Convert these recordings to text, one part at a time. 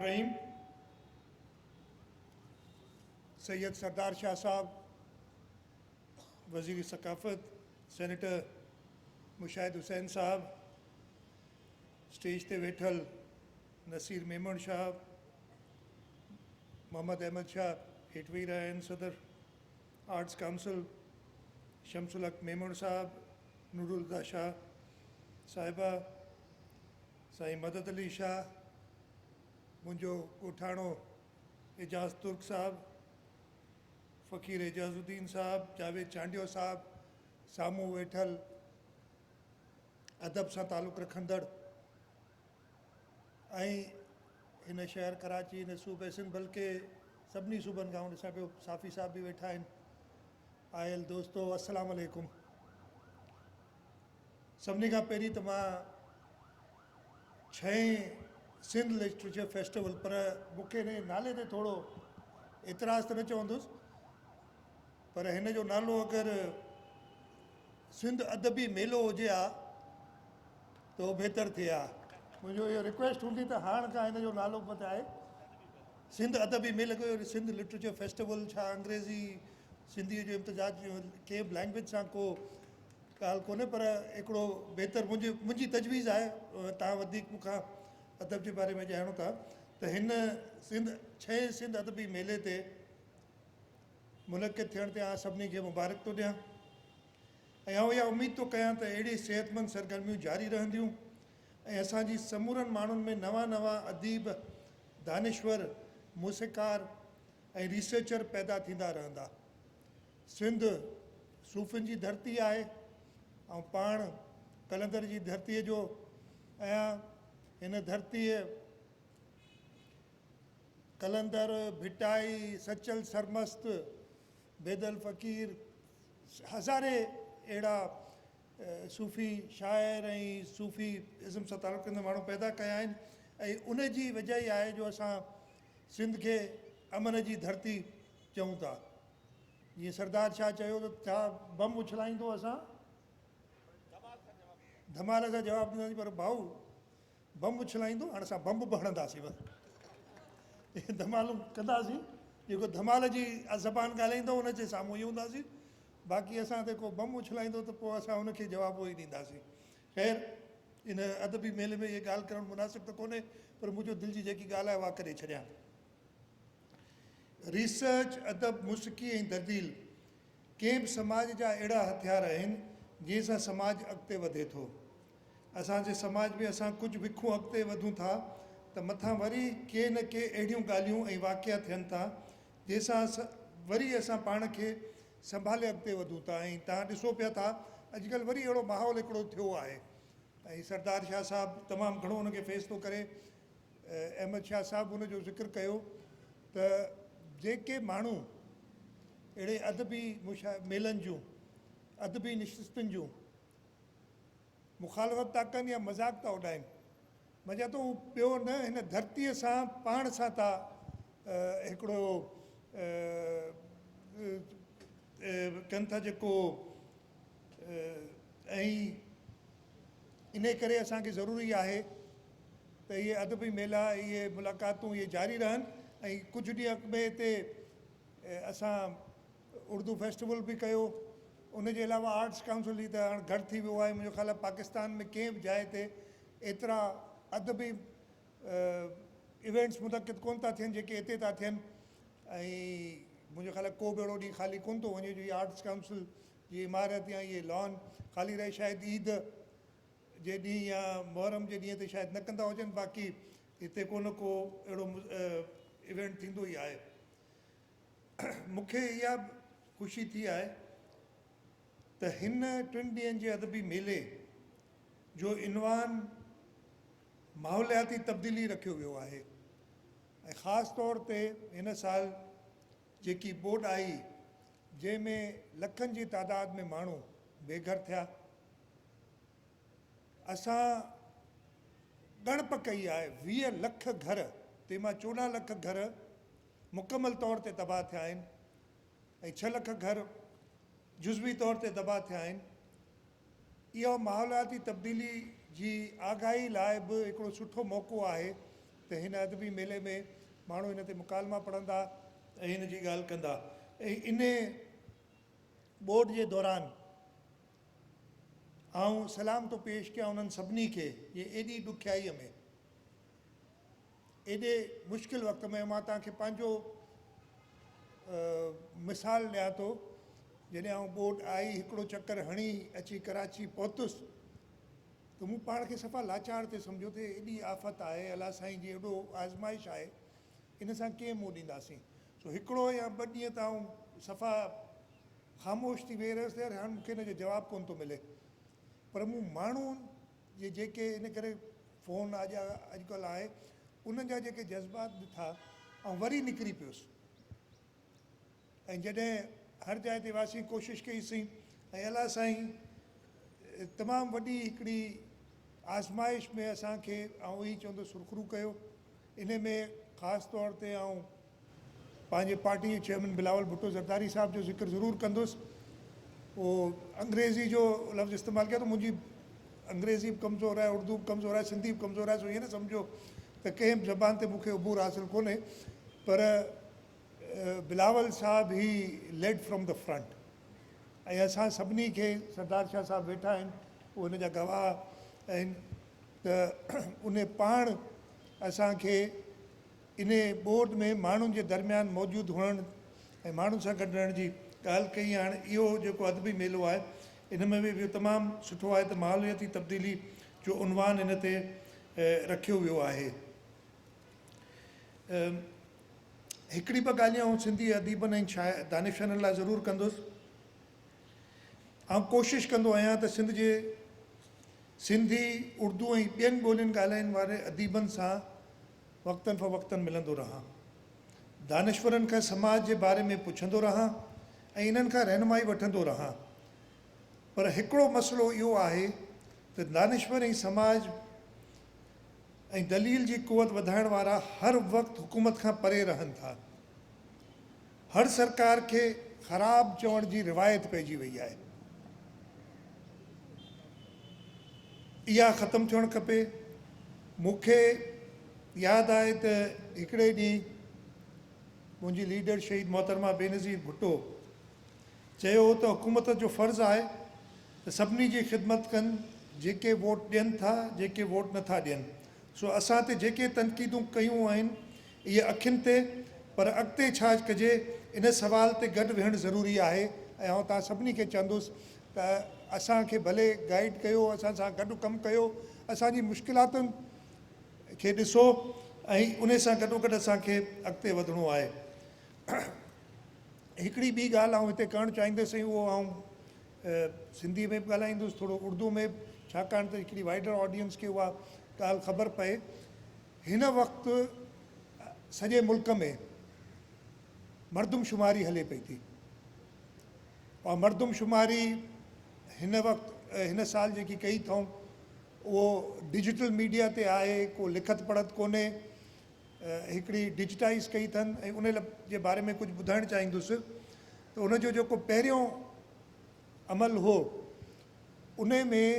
रहीम सैयद सरदार शाह साहब वज़ीर सकाफ़त, सेनेटर मुशाहिद हुसैन साहब, स्टेज ते वेठल नसीर मेमण साहब, मोहम्मद अहमद शाह हेठि वेही रहिया आहिनि, सदर आर्ट्स काउंसिल शमसुल हक मेमण साहब, नूरुल्लाह शाह साहिबा, साईं मदद अली शाह, मुंहिंजो ॻोठाणो एजाज़ तुर्क साहब, फ़क़ीर एजाज़ुद्दीन साहब, जावेद चांडियो साहब, साम्हूं वेठल अदब सां तालुक़ु रखंदड़ ऐं हिन शहर कराची, हिन सूबे सिंध, बल्कि सभिनी सूबनि खां ॾिसां पियो साफ़ी साहब बि वेठा आहिनि। आयल दोस्तो, अस्सलाम वालेकुम। सभिनी खां पहिरीं त मां 6 सिंध लिटरेचर फेस्टिवल, पर मूंखे हिन नाले ते थोरो एतिराज़ त न चवंदुसि, पर हिन जो नालो अगरि सिंध अदबी मेलो हुजे हा त उहो बहितरु थिए हा। मुंहिंजो इहो रिक्वेस्ट हूंदी त हाणे खां हिन जो नालो बदिलाए सिंध अदबी मेलो कयो, सिंध लिटरेचर फेस्टिवल। छा अंग्रेज़ी सिंधीअ जो इम्तिजाज कंहिं बि लैंग्वेज सां को ॻाल्हि कोन्हे, पर हिकिड़ो बहितरु मुंहिंजी तजवीज़ आहे। तव्हां वधीक मूंखां अदब जे बारे में ॼाणो था त हिन 6 सिंध अदबी मेले ते मुनक़िद थियण ते सभिनी खे मुबारक थो ॾियां ऐं इहा उमेद थो कयां त अहिड़ी सिहतमंद सरगर्मियूं जारी रहंदियूं ऐं असांजी समूरनि माण्हुनि में नवां नवां अदीब, दानिश्वर, मूसीक़ार ऐं रिसर्चर पैदा थींदा रहंदा। सिंध सूफ़ियुनि जी धरती आहे ऐं पाण कलंदर जी धरतीअ जो आहियां। हिन धरतीअ कलंदर, भिटाई, सचल सरमस्त, बेदल फ़क़ीर, हज़ारे अहिड़ा सूफ़ी शाइर ऐं सूफ़ी इज़म सां तालुक़ु रखंदड़ माण्हू पैदा कया आहिनि ऐं उन जी वजह ई आहे जो असां सिंध खे अमन जी धरती चऊं था। जीअं सरदार शाह चयो त छा बम उछलाईंदो, असां धमाल सां जवाबु ॾींदासीं, पर भाऊ बम उछलाईंदो, हाणे असां बम बि हणंदासीं, बसि धमालूं कंदासीं। जेको धमाल जी ज़बान ॻाल्हाईंदो उनजे साम्हूं ई हूंदासीं, बाक़ी असां ते को बम उछलाईंदो त पोइ असां हुनखे जवाबु ई ॾींदासीं। ख़ैर, इन अदबी मेले में इहे ॻाल्हि करणु मुनासिबु त कोन्हे, पर मुंहिंजो दिलि जी जेकी ॻाल्हि आहे उहा करे छॾियां। रिसर्च, अदब, मौसीक़ी ऐं तब्दील कंहिं बि समाज जा अहिड़ा हथियार आहिनि जंहिंसां समाज अॻिते वधे थो। असांजे समाज में असां कुझु विखूं अॻिते वधूं था त मथां वरी के न के अहिड़ियूं ॻाल्हियूं ऐं वाक़िया थियनि था जंहिंसां वरी असां पाण खे संभाले अॻिते वधूं था। ऐं तव्हां ॾिसो पिया था, अॼुकल्ह वरी अहिड़ो माहौल हिकिड़ो थियो आहे ऐं सरदार शाह साहिबु तमामु घणो हुनखे फेस थो करे। अहमद शाह साहिबु हुनजो ज़िक्र कयो त जेके माण्हू अहिड़े अदबी मेलनि जूं, अदबी नशिस्तुनि जूं मुखालफ़त था कनि या मज़ाक़ था उॾाइनि, मां चवां थो हू ॿियो न, हिन धरतीअ सां पाण सां था हिकिड़ो कनि था जेको, ऐं इन करे असांखे ज़रूरी आहे त इहे अदबी मेला, इहे मुलाक़ातूं इहे जारी रहनि। ऐं कुझु ॾींहं अॻु में हिते असां उर्दू फेस्टिवल बि कयो। उनजे अलावा आर्ट्स काउंसिल जी त हाणे घटि थी वियो आहे। मुंहिंजो ख़्याल आहे पाकिस्तान में कंहिं बि जाइ ते एतिरा अदबी इवेंट्स मुनक़िद कोन था थियनि जेके हिते था थियनि। ऐं मुंहिंजो ख़्याल आहे को बि अहिड़ो ॾींहुं ख़ाली कोन थो वञे जो इहा आर्ट्स काउंसिल जी इमारत या इहे लॉन ख़ाली रहे। शायदि ईद जे ॾींहुं या मुहर्रम जे ॾींहं ते शायदि न कंदा हुजनि, बाक़ी हिते को न को अहिड़ो इवेंट थींदो ई आहे। मूंखे इहा ख़ुशी थी आहे त हिन 2 ॾींहंनि जे अदबी मेले जो इनवान माहौलियाती तब्दीली रखियो वियो आहे ऐं ख़ासि तौर ते हिन साल जेकी ॿोॾि आई जंहिंमें लखनि जी तादाद में माण्हू बेघर थिया। असां ॻणप कई आहे 20 लख घर, तंहिंमां 14 लख घर मुकमल तौर ते तबाह थिया आहिनि ऐं 6 लख घर जुज़वी तौर ते तबाह थिया आहिनि। इहो माहौलियाती तब्दीली जी आगाही लाइ बि हिकिड़ो सुठो मौक़ो आहे त हिन अदबी मेले में माण्हू हिन ते मुकालमा पढ़ंदा ऐं हिन जी ॻाल्हि कंदा। ऐं इन ॿोॾ जे दौरान आऊं सलाम थो पेश कयां उन्हनि सभिनी खे जे एॾी ॾुखियाईअ में, एॾे मुश्किल वक़्त में, मां तव्हांखे पंहिंजो मिसाल ॾियां थो। जॾहिं आउं ॿोॾ आई, हिकिड़ो चकर हणी अची कराची पहुतुसि त मूं पाण खे सफ़ा लाचार ते सम्झो ते एॾी आफ़त आहे, अलाह साईं जी एॾो आज़माइश आहे, इन सां कीअं मुंहुं ॾींदासीं। सो हिकिड़ो या ॿ ॾींहं त आउं सफ़ा ख़ामोश थी वेही रहियुसि, यार हाणे मूंखे हिन जो जवाबु कोन थो मिले। पर मूं माण्हुनि जे जेके इन करे फ़ोन अॼुकल्ह आहे, उन्हनि जा जेके जज़्बात ॾिठा, ऐं वरी निकिरी पियुसि। ऐं जॾहिं हर जाइ ते वियासीं, कोशिशि कईसीं, ऐं अलाह साईं तमामु वॾी हिकिड़ी आज़माइश में असांखे ऐं ई चवंदो सुरखरू कयो। इन में ख़ासि तौर ते ऐं पंहिंजे पार्टी जे चेयरमैन बिलावल भुट्टो ज़रदारी साहिब जो ज़िक्र ज़रूरु कंदुसि। उहो अंग्रेज़ी जो लफ़्ज़ इस्तेमालु कयो त मुंहिंजी अंग्रेज़ी बि कमज़ोर आहे, उर्दू बि कमज़ोर आहे, सिंधी बि कमज़ोर आहे। सो ईअं न सम्झो त कंहिं बि ज़बान ते मूंखे उबूर हासिलु कोन्हे, पर बिलावल साहिब ही लेड फ्रॉम द फ्रंट। ऐं असां सभिनी खे, सरदार शाह साहिबु वेठा आहिनि, उहे हिन जा गवाह आहिनि, त उन पाण असांखे इन ॿोॾ में माण्हुनि जे दरमियान मौजूदु हुअणु ऐं माण्हुनि सां गॾु रहण जी ॻाल्हि कई। हाणे इहो जेको अदबी मेलो आहे, इन में बि तमामु सुठो आहे त माहौलियाती तब्दीली जो उनवान हिन ते रखियो वियो आहे। हिकिड़ी ॿ ॻाल्हियूं आउं सिंधी अदीबनि ऐं दानिशरनि लाइ ज़रूरु कंदुसि। आउं कोशिशि कंदो आहियां त सिंधी, उर्दू ऐं ॿियनि ॿोलियुनि ॻाल्हाइण वारे अदीबनि सां वक़्तनि फ़वक़्तनि मिलंदो रहां, दानिशवरनि खां समाज जे बारे में पुछंदो रहां ऐं इन्हनि खां रहनुमाई वठंदो रहां। पर हिकिड़ो मसइलो इहो आहे त दानिशवर ऐं समाज ऐं दलील जी कुवत वधाइण वारा हर वक़्तु हुकूमत खां परे रहनि था। हर सरकार खे ख़राबु चवण जी रिवायत पइजी वई आहे। इहा ख़तमु थियणु खपे। मूंखे यादि आहे त हिकिड़े ॾींहुं मुंहिंजी लीडर शहीद मोहतरमा बेनज़ीर भुट्टो चयो त हुकूमत जो फ़र्ज़ु आहे त सभिनी जी ख़िदमत कनि, जेके वोट ॾियनि था, जेके वोट नथा ॾियनि। सो असां ते जेके तनक़ीदूं कयूं आहिनि इहे अखियुनि ते, पर अॻिते छा कजे इन सवाल ते गॾु विहणु ज़रूरी आहे। ऐं आउं तव्हां सभिनी खे चवंदुसि त असांखे भले गाइड कयो, असां सां गॾु कमु कयो, असांजी मुश्किलातुनि खे ॾिसो ऐं उन सां गॾोगॾु असांखे अॻिते वधिणो आहे। हिकिड़ी ॿी ॻाल्हि आउं हिते करणु चाहींदुसि, उहो आउं सिंधी में बि ॻाल्हाईंदुसि, थोरो उर्दू में बि, छाकाणि त हिकिड़ी वाइडर ऑडियंस खे उहा ॻाल्हि ख़बर पए। हिन वक़्तु सॼे मुल्क में मर्दमशुमारी हले पई थी, और मर्दमशुमारी हिन वक़्तु हिन साल जेकी कई अथऊं उहो डिजिटल मीडिया ते आहे, को लिखत पढ़त कोन्हे, हिकिड़ी डिजिटाइज़ कई अथनि। ऐं उन जे बारे में कुझु ॿुधाइणु चाहींदुसि त उनजो जेको पहिरियों अमल हो, उन में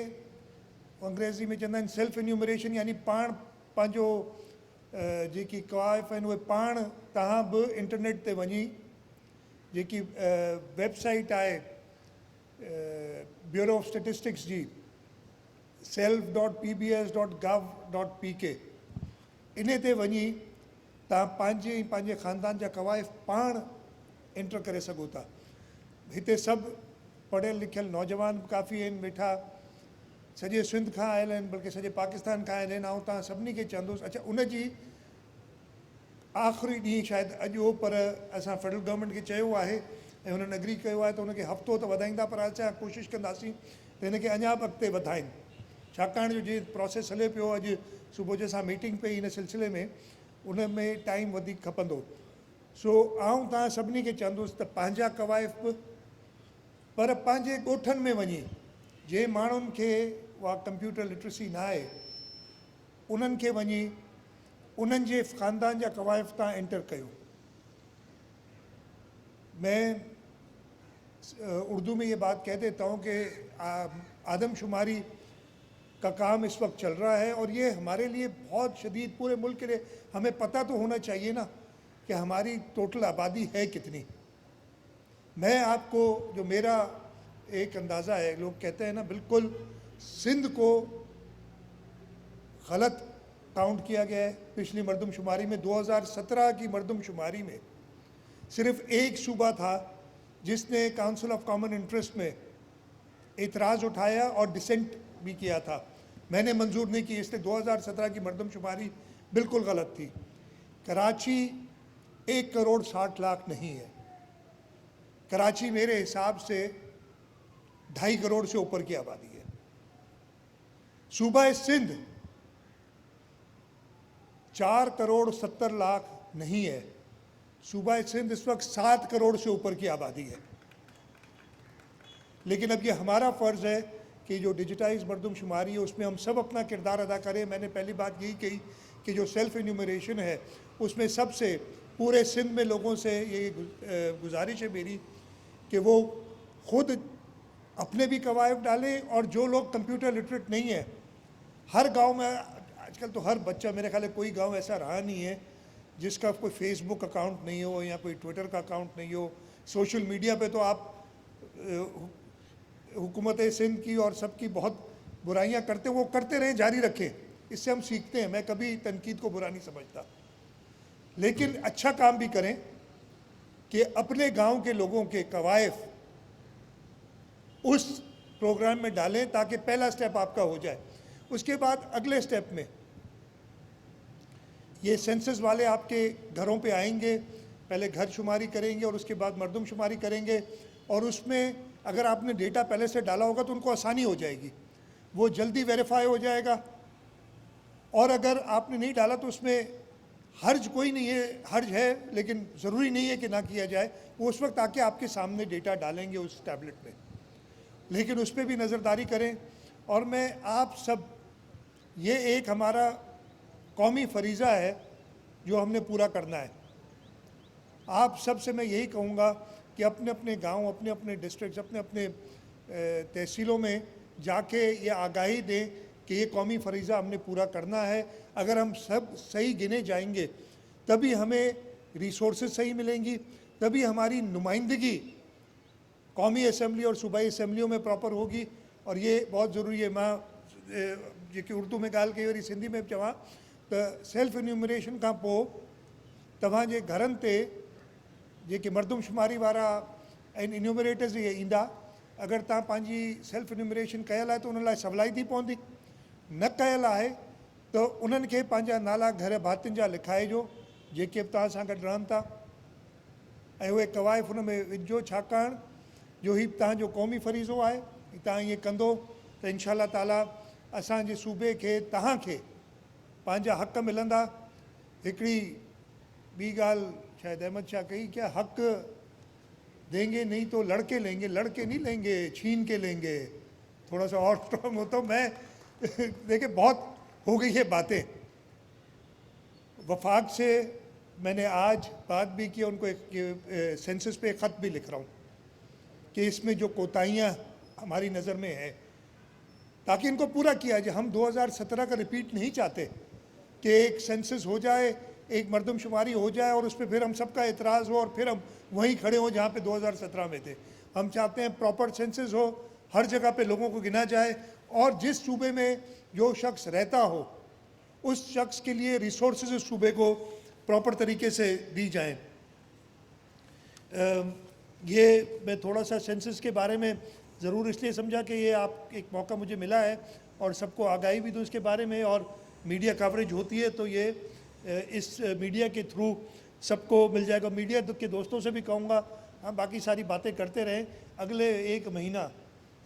अंग्रेज़ी में चवंदा आहिनि सेल्फ इन्यूमरेशन, यानी पाण पंहिंजो जेकी क़वाइफ़ आहिनि उहे पाण तव्हां बि इंटरनेट ते वञी, जेकी वेबसाइट आहे bureau of statistics ji self.pbs.gov.pk, इन ते वञी तव्हां पंहिंजे ख़ानदान जा क़वाइफ़ पाण एंटर करे सघो था। हिते सभु पढ़ियल लिखियल नौजवान बि काफ़ी आहिनि वेठा, सॼे सिंध खां आयल आहिनि, बल्कि सॼे पाकिस्तान खां आयल आहिनि। ऐं तव्हां सभिनी खे चवंदुसि, अच्छा उनजी आख़िरी ॾींहुं शायदि अॼु हो, पर असां फेडरल गवर्नमेंट खे चयो आहे ऐं हुननि एग्री कयो आहे त हुनखे हफ़्तो त वधाईंदा, पर असां कोशिशि कंदासीं त हिनखे अञा बि अॻिते वधाइनि। छाकाणि जो जीअं प्रोसेस हले पियो, अॼु सुबुह जो असां मीटिंग पई हिन सिलसिले में, उन में टाइम वधीक खपंदो। सो आउं तव्हां सभिनी खे चवंदुसि त पंहिंजा क़वाइफ़ बि, पर पंहिंजे ॻोठनि में वञी, जे माण्हुनि खे उहा कंप्यूटर लिटरेसी न आहे, उन्हनि खे वञी उन्हनि जे ख़ानदान जा क़वाइफ़ तव्हां एंटर कयो। मैं उर्दू में ये बात कह देता हूँ कि आदमशुमारी का काम इस वक्त चल रहा है, और ये हमारे लिए बहुत शदीद, पूरे मुल्क के लिए हमें पता तो होना चाहिए ना कि हमारी टोटल आबादी है कितनी। मैं आपको, जो मेरा एक अंदाज़ा है, लोग कहते हैं ना बिल्कुल सिंध को गलत काउंट किया गया है पिछली मरदमशुमारी में। 2017 की मरदमशुमारी में सिर्फ एक सूबा था जिसने काउंसिल ऑफ कॉमन इंटरेस्ट में एतराज़ उठाया और डिसेंट भी किया था। मैंने मंजूर नहीं की, इसलिए 2017 की मरदमशुमारी बिल्कुल गलत थी। कराची 1 करोड़ 60 लाख नहीं है। कराची मेरे हिसाब से 2.5 करोड़ से ऊपर की आबादी है। सूबा सिंध 4 करोड़ 70 लाख नहीं है। सूबा सिंध इस वक्त 7 करोड़ से ऊपर की आबादी है। लेकिन अब ये हमारा फ़र्ज़ है कि जो डिजिटाइज मरदमशुमारी है उसमें हम सब अपना किरदार अदा करें। मैंने पहली बात यही कही कि जो सेल्फ़ इन्यूमरेशन है उसमें सबसे पूरे सिंध में लोगों से ये गुजारिश है मेरी कि वो ख़ुद अपने भी कवायद डालें, और जो लोग कंप्यूटर लिटरेट नहीं है, हर गांव में आजकल तो हर बच्चा, मेरे ख्याल है कोई गांव ऐसा रहा नहीं है जिसका कोई फेसबुक अकाउंट नहीं हो या कोई ट्विटर का अकाउंट नहीं हो। सोशल मीडिया पे तो आप हुकूमत सिंध की और सबकी बहुत बुराइयां करते, वो करते रहें, जारी रखें, इससे हम सीखते हैं। मैं कभी तनकीद को बुरा नहीं समझता, लेकिन अच्छा काम भी करें कि अपने गांव के लोगों के कवायद उस प्रोग्राम में डालें ताकि पहला स्टेप आपका हो जाए। उसके बाद अगले स्टेप में ये सेंसस वाले आपके घरों पे आएंगे, पहले घर शुमारी करेंगे और उसके बाद मरदमशुमारी करेंगे, और उसमें अगर आपने डेटा पहले से डाला होगा तो उनको आसानी हो जाएगी, वो जल्दी वेरीफाई हो जाएगा। और अगर आपने नहीं डाला तो उसमें हर्ज कोई नहीं है, हर्ज है लेकिन ज़रूरी नहीं है कि ना किया जाए। वो उस वक्त आके आपके सामने डेटा डालेंगे उस टैबलेट में, लेकिन उस पर भी नज़रदारी करें। और मैं आप सब, ये एक हमारा कौमी फरीज़ा है जो हमने पूरा करना है। आप सब से मैं यही कहूँगा कि अपने अपने गांव, अपने अपने डिस्ट्रिक्ट्स, अपने अपने तहसीलों में जाके ये आगाही दें कि ये कौमी फरीज़ा हमने पूरा करना है। अगर हम सब सही गिने जाएंगे तभी हमें रिसोर्सेज सही मिलेंगी, तभी हमारी नुमाइंदगी कौमी असम्बली और सूबाई असम्बलियों में प्रॉपर होगी। और ये बहुत ज़रूरी है। मां जेकी उर्दू में ॻाल्हि कई वरी सिंधी में बि चवां त सेल्फ इन्यूमरेशन खां पोइ तव्हांजे घरनि ते जेके मरदमशुमारी वारा आहिनि, इन्यूमरेटर्स इहे ईंदा। अगरि तव्हां पंहिंजी सेल्फ इन्यूमरेशन कयल आहे त उन लाइ सवलाई थी पवंदी, न कयल आहे त उन्हनि खे पंहिंजा नाला घर भातियुनि जा लिखाइजो जेके बि तव्हां सां गॾु रहनि था, ऐं उहे कवाइफ़ उन में विझो, छाकाणि जो हीउ तव्हांजो क़ौमी फ़रीज़ो आहे। तव्हां ईअं कंदो त इंशा अल्लाह ताला असांजे सूबे खे, तव्हांखे पंहिंजा हक़ मिलंदा। हिकिड़ी ॿी ॻाल्हि शायदि अहमद शाह कही, क्या हक़ देंगे नहीं तो लड़के लेंगे, लड़के नहीं लेंगे छीन के लेंगे। थोड़ा सा और स्ट्रॉन्ग हो तो मैं देखिए बहुत हो गई है बातें। वफाक से मैंने आज बात भी की, उनको एक सेंसस पे एक ख़त भी लिख रहा हूँ कि इसमें जो कोताहियाँ हमारी नज़र में है, ताकि इनको पूरा किया जाए। हम 2017 का रिपीट नहीं चाहते कि एक सेंसस हो जाए, एक मरदमशुमारी हो जाए और उस पर फिर हम सबका एतराज़ हो और फिर हम वहीं खड़े हों जहाँ पे 2017 में थे। हम चाहते हैं प्रॉपर सेंसस हो, हर जगह पे लोगों को गिना जाए, और जिस सूबे में जो शख्स रहता हो उस शख्स के लिए रिसोर्सेज उस सूबे को प्रॉपर तरीके से दी जाएं। ये मैं थोड़ा सा सेंसस के बारे में ज़रूर इसलिए समझा कि ये आप एक मौका मुझे मिला है और सबको आगाही भी दूँ इसके बारे में, और मीडिया कवरेज होती है तो ये इस मीडिया के थ्रू सबको मिल जाएगा। मीडिया के दोस्तों से भी कहूँगा, हाँ बाकी सारी बातें करते रहें, अगले 1 महीना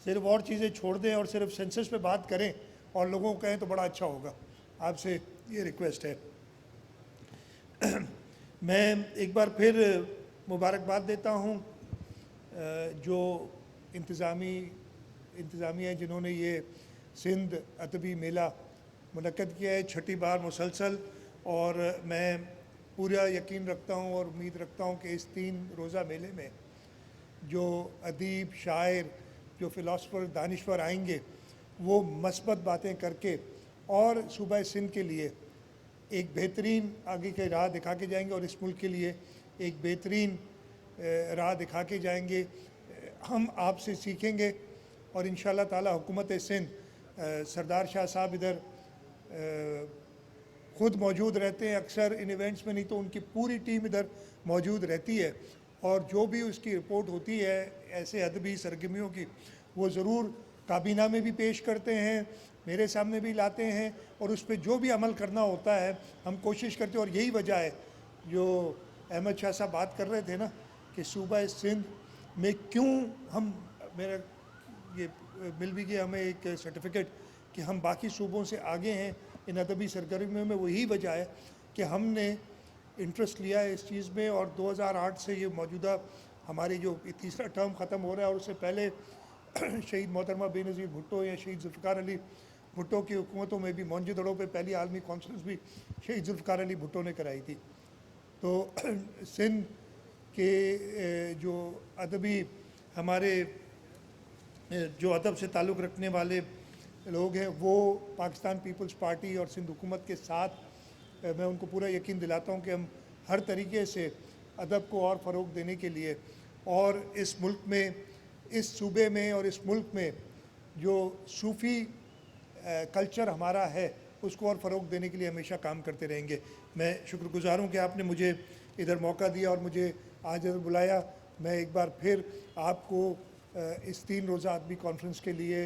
सिर्फ और चीज़ें छोड़ दें और सिर्फ सेंसस पे बात करें और लोगों को कहें तो बड़ा अच्छा होगा। आपसे ये रिक्वेस्ट है। मैं एक बार फिर मुबारकबाद देता हूँ जो इंतज़ामिया है जिन्होंने ये सिंध अदबी मेला मुनक्कद किया है 6ठी बार मुसलसल, और मैं पूरा यकीन रखता हूँ और उम्मीद रखता हूँ कि इस 3 रोज़ा मेले में जो अदीब, शायर, जो फ़िलासफ़र, दानिश्वर आएंगे वो मस्बत बातें करके और सूबा सिंध के लिए एक बेहतरीन आगे की राह दिखा के जाएंगे और इस मुल्क के लिए एक बेहतरीन राह दिखा के जाएंगे। हम आपसे सीखेंगे और इंशाअल्लाह ताला हुकूमत सिंध सरदार शाह साहब इधर ख़ुद मौजूद रहते हैं अक्सर इन इवेंट्स में, नहीं तो उनकी पूरी टीम इधर मौजूद रहती है और जो भी उसकी रिपोर्ट होती है ऐसे अदबी सरगर्मियों की वो ज़रूर काबीना में भी पेश करते हैं, मेरे सामने भी लाते हैं और उस पर जो भी अमल करना होता है हम कोशिश करते हैं। और यही वजह है जो अहमद शाह साहब बात कर रहे थे ना कि सूबा सिंध में क्यों हम मेरा ये मिल भी गया हमें एक सर्टिफिकेट कि हम बाकी सूबों से आगे हैं इन अदबी सरगर्मियों में। वही वजह है कि हमने इंटरेस्ट लिया है इस चीज़ में और 2008 से ये मौजूदा हमारी जो तीसरा टर्म ख़त्म हो रहा है और उससे पहले शहीद मोहतरमा बेनज़ीर भुट्टो या शहीद जुल्फ़िकार अली भुट्टो की हुकूमतों में भी मोहनजोदड़ो पे पहली आलमी कॉन्फ्रेंस भी शहीद जुल्फ़िकार अली भुट्टो ने कराई थी। तो सिंध के जो अदबी हमारे जो अदब से ताल्लुक़ रखने वाले लोग हैं वो पाकिस्तान पीपल्स पार्टी और सिंध हुकूमत के साथ मैं उनको पूरा यकीन दिलाता हूँ कि हम हर तरीके से अदब को और फ़रोग़ देने के लिए और इस मुल्क में, इस सूबे में और इस मुल्क में जो सूफ़ी कल्चर हमारा है उसको और फ़रोग़ देने के लिए हमेशा काम करते रहेंगे। मैं शुक्रगुज़ार हूँ कि आपने मुझे इधर मौका दिया और मुझे आज इधर बुलाया। मैं एक बार फिर आपको इस 3 रोज़ा अदबी कॉन्फ्रेंस के लिए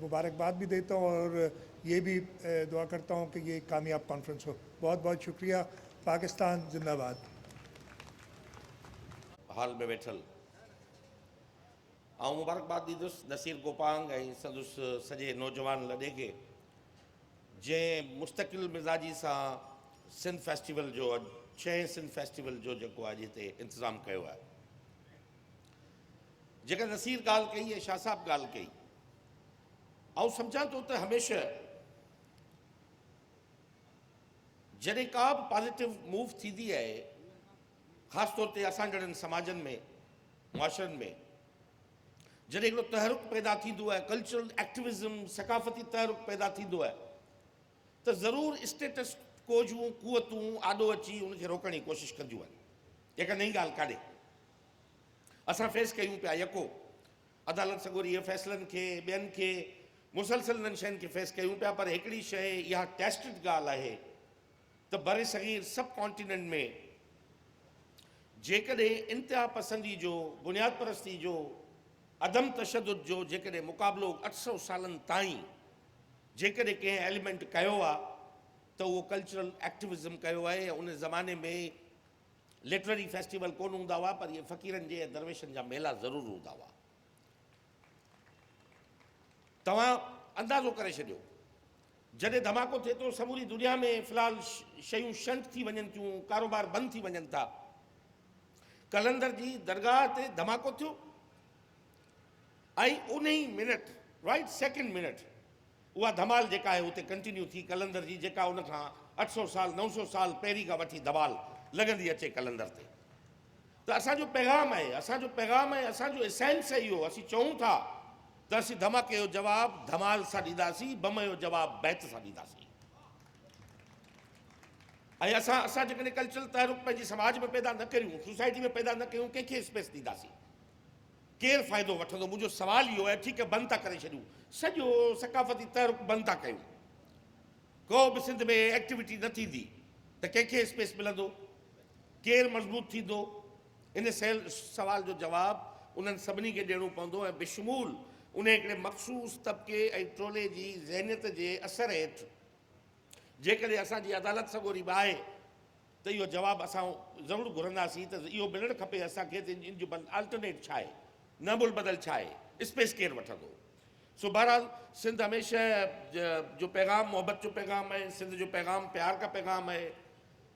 मुबारकबाद भी देता हूँ और ये भी दुआ करता हूँ कि ये कामयाब कॉन्फ्रेंस हो। बहुत बहुत शुक्रिया। पाकिस्तान जिंदाबाद। हाल में वेठल आऊं मुबारकबाद दीदुसि नसीर गोपांग ऐं संदुसि सॼे नौजवान लॾे खे जंहिं मुस्तक़िल मिज़ाजी सां सिंध फेस्टिवल जो 6 सिंध फेस्टिवल जो जेको अॼु हिते इंतज़ाम कयो आहे। जेका नसीर ॻाल्हि कई ऐं शाह साहब ॻाल्हि कई, आउं सम्झां थो त हमेशह जॾहिं का बि पॉज़िटिव मूव थींदी आहे ख़ासि तौर ते असां जहिड़नि समाजनि में मुआशरनि में जॾहिं हिकिड़ो तहरुक पैदा थींदो आहे, कल्चरल एक्टिविज़म सकाफ़ती तहरुक पैदा थींदो आहे त ज़रूरु स्टेटस को जूं कुवतूं आॾो अची उनखे रोकण जी कोशिशि कंदियूं आहिनि। जेका नई ॻाल्हि कान्हे, असां फेस कयूं पिया यको अदालत सॻोरीअ फ़ैसिलनि खे ॿियनि खे मुसलसल इन्हनि शयुनि खे फेस कयूं पिया, पर हिकिड़ी शइ इहा टेस्टिड ॻाल्हि आहे त बर सग़ीर सब कॉन्टिनेंट में जेकॾहिं इंतिहा पसंदी जो, बुनियाद परस्ती जो, अदम तशद्दुद जो जेकॾहिं मुक़ाबिलो 800 सालनि ताईं जेकॾहिं कंहिं एलिमेंट कयो आहे त उहो कल्चरल एक्टिविज़म कयो आहे। उन ज़माने में लिटरेरी फेस्टिवल कोन हूंदा हुआ, पर इहे फ़क़ीरनि जे दरवेशनि जा मेला ज़रूरु हूंदा हुआ। तव्हां अंदाज़ो करे छॾियो जॾहिं धमाको थिए थो समूरी दुनिया में फ़िलहाल शयूं शंट थी वञनि थियूं, कारोबार बंदि थी वञनि था। कलंदर जी दरगाह ते धमाको थियो ऐं उन ई मिनट राइट सेकेंड मिनट उहा धमाल जेका आहे उते कंटिन्यू थी। कलंदर जी जेका उन खां 800 साल 900 साल पहिरीं खां वठी धमाल लॻंदी अचे कलंदर ते। त असांजो पैगाम आहे, असांजो पैगाम आहे, असांजो एसेंस आहे इहो। असीं चऊं था त असीं धमाके जो जवाबु धमाल सां ॾींदासीं, बम जो जवाबु बैत सां ॾींदासीं। ऐं असां जेकॾहिं कल्चरल तहरुक पंहिंजी समाज में पैदा न करियूं, सोसाइटी में पैदा न कयूं, कंहिंखे स्पेस ॾींदासीं? केरु फ़ाइदो वठंदो? मुंहिंजो सुवालु इहो आहे। ठीकु आहे, बंदि था करे छॾियूं, सॼो सकाफ़ती तहरुक बंदि था कयूं, को बि सिंध में एक्टिविटी न थींदी त कंहिंखे स्पेस मिलंदो? केरु मज़बूत थींदो? इन सवाल जो जवाबु उन्हनि सभिनी खे ॾियणो पवंदो ऐं बेशमूल उन हिकिड़े मख़सूस तबिके ऐं टोले जी ज़हनियत जे असर हेठि जेकॾहिं असांजी अदालत सॻोरी बि आहे त इहो जवाबु असां ज़रूरु घुरंदासीं त इहो मिलणु खपे असांखे त इन जो अल्टरनेट छा आहे, नबुल बदल छा आहे, स्पेस केरु वठंदो? सो बहरहाल सिंध हमेशह जो पैगाम मोहब्बत जो पैगाम है, सिंध जो पैगाम प्यार का पैगाम है,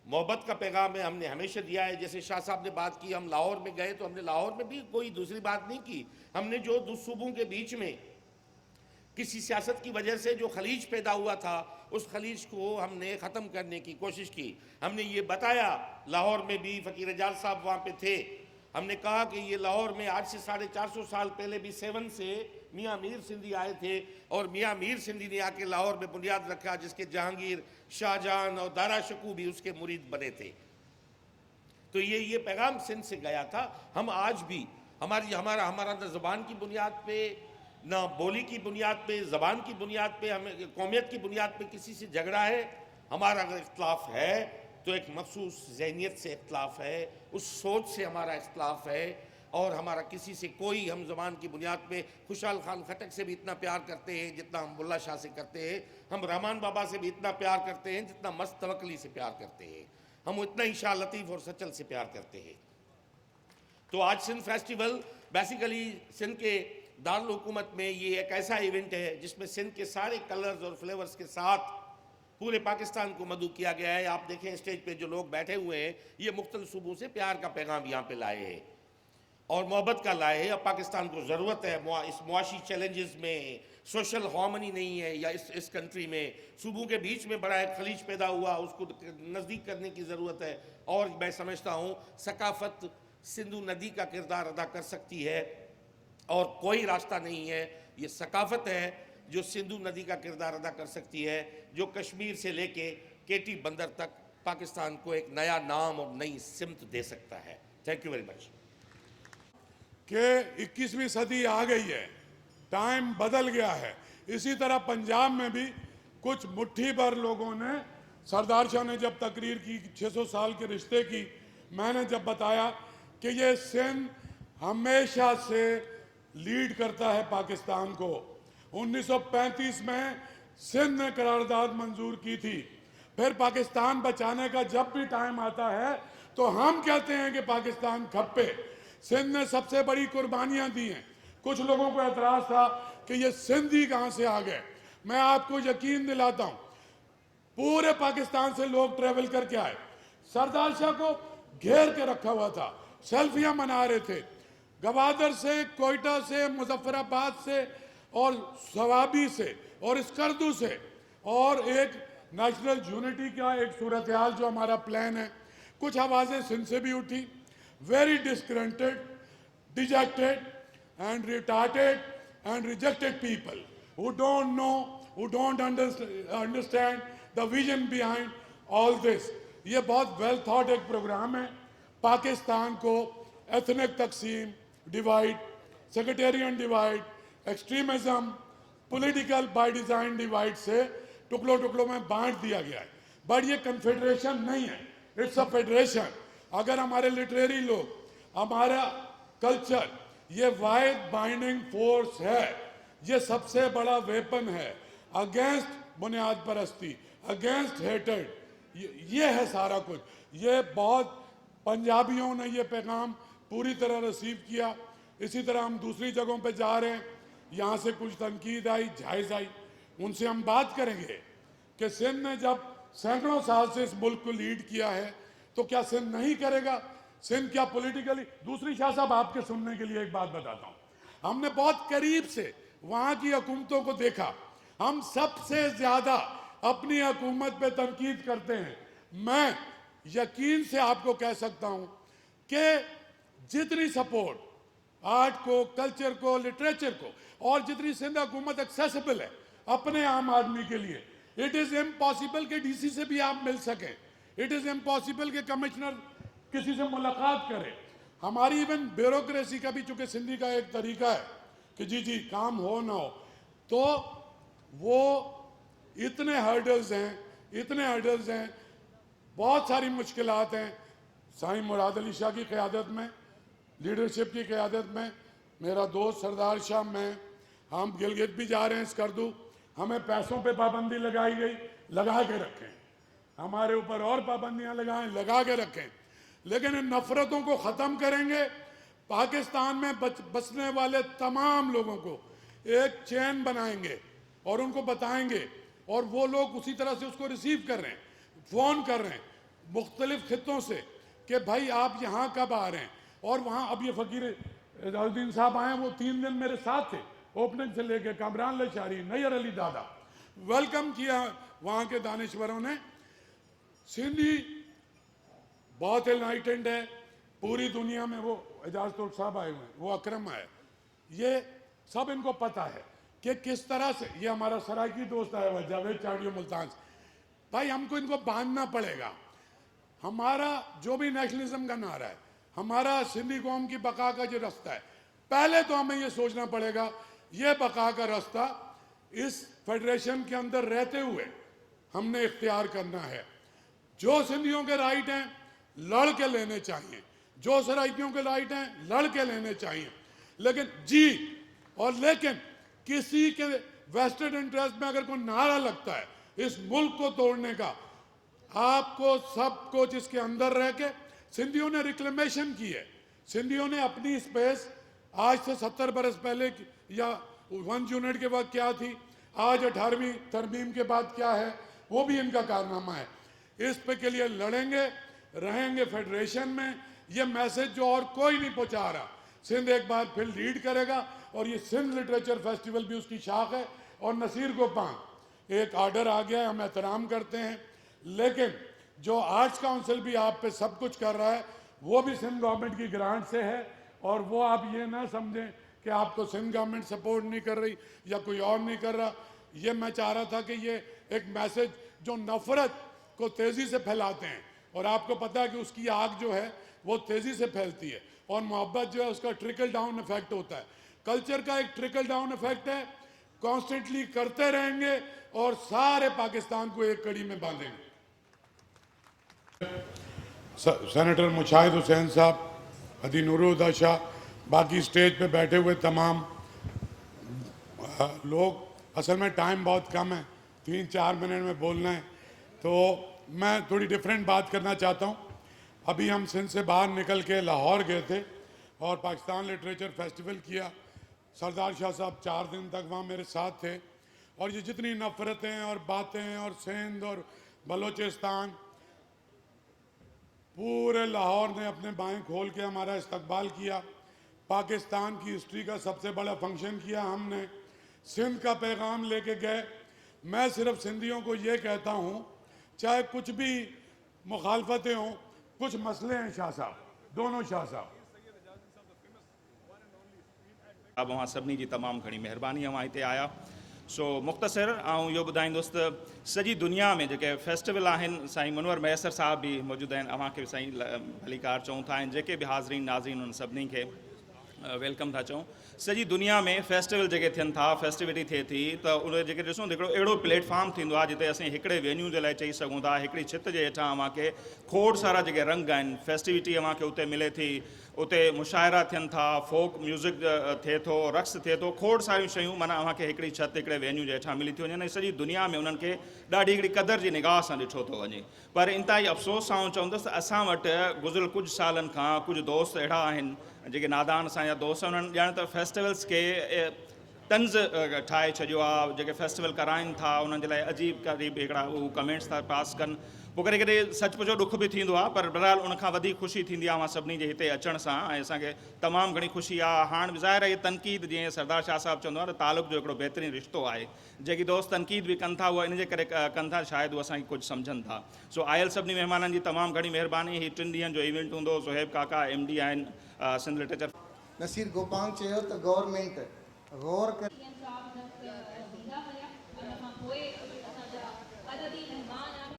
मोहब्बत का पैगाम है। हमने हमेशा दिया है। जैसे शाह साहब ने बात की, हम लाहौर में गए तो हमने लाहौर में भी कोई दूसरी बात नहीं की। हमने जो दो सूबों के बीच में किसी सियासत की वजह से जो खलीज पैदा हुआ था उस खलीज को हमने ख़त्म करने की कोशिश की। हमने ये बताया, लाहौर में भी फ़कीर एजाज साहब वहाँ पे थे, हमने कहा कि ये लाहौर में आज से 450 साल पहले भी 7 से मियाँ मीर सिंधी आए थे और मियाँ मीर सिंधी ने आके लाहौर में बुनियाद रखा, जिसके जहांगीर, शाहजहां और दारा शकू भी उसके मुरीद बने थे। तो ये पैगाम सिंध से गया था। हम आज भी हमारा हमारा न ज़बान की बुनियाद पे, ना बोली की बुनियाद पे, ज़बान की बुनियाद पे, हमें कौमियत की बुनियाद पे किसी से झगड़ा है। हमारा अगर इख्तलाफ है तो एक मखसूस ज़हनियत से इख्तलाफ है, उस सोच से हमारा इख्तलाफ है। और हमारा किसी से कोई, हम ज़बान की बुनियाद पे खुशहाल खान खटक से भी इतना प्यार करते हैं जितना हम बुल्ला शाह से करते हैं, हम रहमान बाबा से भी इतना प्यार करते हैं जितना मस्त तवक्कली से प्यार करते हैं, हम उतना ही शाह लतीफ़ और सचल से प्यार करते हैं। तो आज सिंध फेस्टिवल बेसिकली सिंध के दारुल हुकूमत में ये एक ऐसा इवेंट है जिसमें सिंध के सारे कलर्स और फ्लेवर्स के साथ पूरे पाकिस्तान को मदऊ किया गया है। आप देखें स्टेज पे जो लोग बैठे हुए हैं, ये मुख्तलिफ सूबों से प्यार का पैगाम यहाँ पे लाए हैं और मोहब्बत का लाए हैं। अब पाकिस्तान को ज़रूरत है इस मुआशी चैलेंजेस में, सोशल हार्मनी नहीं है या इस कंट्री में सूबों के बीच में बड़ा एक खलीज पैदा हुआ, उसको नज़दीक करने की ज़रूरत है। और मैं समझता हूँ सकाफत सिंधु नदी का किरदार अदा कर सकती है और कोई रास्ता नहीं है, ये सकाफत है जो सिंधु नदी का किरदार अदा कर सकती है, जो कश्मीर से लेके केटी बंदर तक पाकिस्तान को एक नया नाम और नई सिमत दे सकता है। Thank U very much. कि 21वीं सदी आ गई है, टाइम बदल गया है। इसी तरह पंजाब में भी कुछ मुट्ठी भर लोगों ने, सरदार शाह ने जब तकरीर की 600 साल के रिश्ते की, मैंने जब बताया कि ये सिंध हमेशा से लीड करता है पाकिस्तान को। 1935 में सिंध ने करारदाद मंजूर की थी। फिर पाकिस्तान बचाने का जब भी टाइम आता है तो हम कहते हैं कि पाकिस्तान खप्पे। सिंध ने सबसे बड़ी कुर्बानियां दी हैं। कुछ लोगों को एतराज था कि ये सिंधी कहां से आ गए। मैं आपको यकीन दिलाता हूं, पूरे पाकिस्तान से लोग ट्रेवल करके आए, सरदार शाह को घेर के रखा हुआ था, सेल्फियां मना रहे थे। गवादर से, कोयटा से, मुजफ्फराबाद से और सवाबी से और स्कर्दू से, और एक नेशनल यूनिटी का एक सूरत हाल जो हमारा प्लान है। कुछ आवाज़ें सिंध से भी उठी, very discontented, dejected and retarded and rejected people who don't know, who don't understand the vision behind all this. ये बहुत वेल थॉट एक प्रोग्राम है। पाकिस्तान को एथनिक तकसीम, divide, sectarian divide, extremism, political by design divide से टुकड़ों टुकड़ों में बांट दिया गया है। बट ये कन्फेडरेशन नहीं है, इट्स अ फेडरेशन। अगर हमारे लिटरेरी लोग, हमारा कल्चर, ये वाइड बाइंडिंग फोर्स है, ये सबसे बड़ा वेपन है अगेंस्ट बुनियाद परस्ती, अगेंस्ट हेटेड। ये है सारा कुछ। ये बहुत पंजाबियों ने ये पैगाम पूरी तरह रिसीव किया। इसी तरह हम दूसरी जगहों पे जा रहे हैं, यहाँ से कुछ तनकीद आई, जायज़ आई, उनसे हम बात करेंगे कि सिंध ने जब सैकड़ों साल से इस मुल्क को लीड किया है तो क्या सिंध नहीं करेगा। सिंध क्या पॉलिटिकली। दूसरी, शाह साहब आपके सुनने के लिए एक बात बताता हूँ, हमने बहुत करीब से वहाँ की हुकूमतों को देखा। हम सबसे ज़्यादा अपनी हुकूमत पे तनकीद करते हैं। मैं यकीन से आपको कह सकता हूँ कि जितनी सपोर्ट आर्ट को, कल्चर को, लिटरेचर को, और जितनी सिंध हुकूमत एक्सेसिबल है अपने आम आदमी के लिए, इट इज़ इम्पॉसिबल कि डीसी से भी आप मिल सकें, इट इज़ इम्पॉसिबल कि कमिश्नर किसी से मुलाकात करे। हमारी इवन ब्यूरोक्रेसी का भी, चूंकि सिंधी का एक तरीका है कि जी जी काम हो ना हो, तो वो इतने हर्डल्स हैं, बहुत सारी मुश्किलात हैं। साईं मुराद अली शाह की क़यादत में, लीडरशिप की क़यादत में, मेरा दोस्त सरदार शाह, मैं, हम गिलगित भी जा रहे हैं, स्कर्दू, हमें पैसों पे पाबंदी लगाई गई, लगा के रखें। हमारे ऊपर और पाबंदियां लगाएं, लगा के रखें। लेकिन इन नफरतों को ख़त्म करेंगे। पाकिस्तान में बसने वाले तमाम लोगों को एक चैन बनाएंगे और उनको बताएंगे, और वो लोग उसी तरह से उसको रिसीव कर रहे हैं, फ़ोन कर रहे हैं मुख्तलिफ खित्तों से कि भाई आप यहाँ कब आ रहे हैं। और वहाँ अब ये फ़कीर अज़हरुद्दीन साहब आए, वो 3 दिन मेरे साथ थे, ओपनिंग से लेके कामरान लशारी, नैयर अली दादा, वेलकम किया वहाँ के दानिश्वरों ने। सिंधी बहुत एनलाइटेंड है, पूरी दुनिया में वो एजाज तुर्क साहब आए हुए हैं, वो अकरम आए, ये सब इनको पता है कि किस तरह से, ये हमारा सराइकी दोस्त आया हुआ जावेद चांडियो मुल्तान से, भाई हमको इनको बांधना पड़ेगा। हमारा जो भी नेशनलिज्म का नारा है, हमारा सिंधी कौम की बका का जो रास्ता है, पहले तो हमें ये सोचना पड़ेगा ये बका का रास्ता इस फेडरेशन के अंदर रहते हुए हमने इख्तियार करना है। जो सिंधियों के राइट हैं लड़ के लेने चाहिए, जो सराइकियों के राइट हैं लड़ के लेने चाहिए, लेकिन किसी के वेस्टेड इंटरेस्ट में अगर कोई नारा लगता है इस मुल्क को तोड़ने का, आपको सब कुछ इसके अंदर रह के, सिंधियों ने रिक्लेमेशन की है, सिंधियों ने अपनी स्पेस आज से 70 बरस पहले या 1 यूनिट के बाद क्या थी, आज 18वीं तरमीम के बाद क्या है, वो भी इनका कारनामा है। इस पे के लिए लड़ेंगे, रहेंगे फेडरेशन में। ये मैसेज जो और कोई नहीं पहुंचा रहा, सिंध एक बार फिर लीड करेगा और ये सिंध लिटरेचर फेस्टिवल भी उसकी शाख है। और नसीर गोपान एक आर्डर आ गया है, हम एहतराम करते हैं, लेकिन जो आर्ट्स काउंसिल भी आप पे सब कुछ कर रहा है वो भी सिंध गवर्नमेंट की ग्रांट से है, और वो आप ये ना समझें कि आपको सिंध गवर्नमेंट सपोर्ट नहीं कर रही या कोई और नहीं कर रहा। ये मैं चाह रहा था कि ये एक मैसेज जो नफरत को तेज़ी से फैलाते हैं, और आपको पता है कि उसकी आग जो है वो तेज़ी से फैलती है, और मोहब्बत जो है उसका ट्रिकल डाउन इफेक्ट होता है। कल्चर का एक ट्रिकल डाउन इफेक्ट है, कॉन्स्टेंटली करते रहेंगे और सारे पाकिस्तान को एक कड़ी में बांधेंगे। सेनेटर मुशाहिद हुसैन साहब, हदी नूरुद्दीन शाह, बाकी स्टेज पे बैठे हुए तमाम लोग, असल में टाइम बहुत कम है, 3-4 मिनट में बोलना है, तो मैं थोड़ी डिफरेंट बात करना चाहता हूँ। अभी हम सिंध से बाहर निकल के लाहौर गए थे और पाकिस्तान लिटरेचर फेस्टिवल किया। सरदार शाह साहब 4 दिन तक वहाँ मेरे साथ थे, और ये जितनी नफ़रतें और बातें और सिंध और बलोचिस्तान, पूरे लाहौर ने अपने बाएं खोल के हमारा इस्तकबाल किया। पाकिस्तान की हिस्ट्री का सबसे बड़ा फंक्शन किया हमने, सिंध का पैगाम लेके गए। मैं सिर्फ सिंधियों को ये कहता हूँ, चाहे कुछ भी मुखालफतें हों, कुछ मसले हैं शाह साहब, दोनों शाह साहब, अब वहाँ सभिनी जी तमामु घणी महिरबानी अवां हिते आया। सो मुख़्तसिर ऐं इहो ॿुधाईंदुसि त सॼी दुनिया में जेके फेस्टिवल आहिनि, साईं मुनवर मैसर साहब भी मौजूदु आहिनि, अव्हांखे साईं भलीकार चऊं था, ऐं जेके बि हाज़रीन नाज़रीन उन सभिनी खे वेलकम था चऊं। सॼी दुनिया में फेस्टिवल जेके थियनि था, फेस्टिविटी थिए थी, त उन जेके ॾिसूं त हिकिड़ो अहिड़ो प्लेटफॉर्म थींदो आहे जिते असीं हिकिड़े वेन्यू जे लाइ चई सघूं था, हिकिड़ी छित जे हेठां अव्हांखे खोड़ सारा जेके रंग आहिनि, फेस्टिविटी अव्हांखे उते मिले थी, उते मुशाइरा थियनि था, फोक म्यूज़िक थिए थो, रक़्स थिए थो, खोड़ सारियूं शयूं माना अव्हांखे हिकिड़ी छित हिकिड़े वेन्यू जे हेठां मिली थी वञनि, ऐं सॼी दुनिया में उन्हनि खे ॾाढी हिकिड़ी क़दर जी निगाह सां ॾिठो थो वञे। पर इंतिहाई अफ़सोस सां चवंदुसि त असां वटि गुज़िरियल कुझु सालनि खां कुझु दोस्त अहिड़ा आहिनि जेके नादान असांजा दोस्त आहिनि, उन्हनि ॼाण त फेस्टिवल्स खे तंज़ ठाहे छॾियो आहे, जेके फेस्टिवल कराइनि था उन्हनि जे लाइ अजीब क़रीब हिकिड़ा उहे कमेंट्स था पास कनि। पोइ कॾहिं कॾहिं सचमुचो ॾुख बि थींदो आहे, पर बहरहाल उनखां वधीक ख़ुशी थींदी आहे अवां सभिनी जे हिते अचण सां, ऐं असांखे तमामु घणी ख़ुशी आहे। हाणे ज़ाहिर आहे इहे तनक़ीद, जीअं सरदार शाह साहब चवंदो आहे त तालुक़ जो हिकिड़ो बहितरीनु रिश्तो आहे, जेकी दोस्त तनक़ीद बि कनि था उहा इन जे करे कनि था, शायदि उहे असांखे कुझु सम्झनि था। सो आयल सभिनी महिमाननि जी तमामु घणी महिरबानी। हीउ 3 ॾींहंनि जो इवेंट हूंदो। ज़ुहैब काका MD आहिनि सिंध लिटरेचर। नसीर गोपान चयो त गवर्नमेंट गौर करे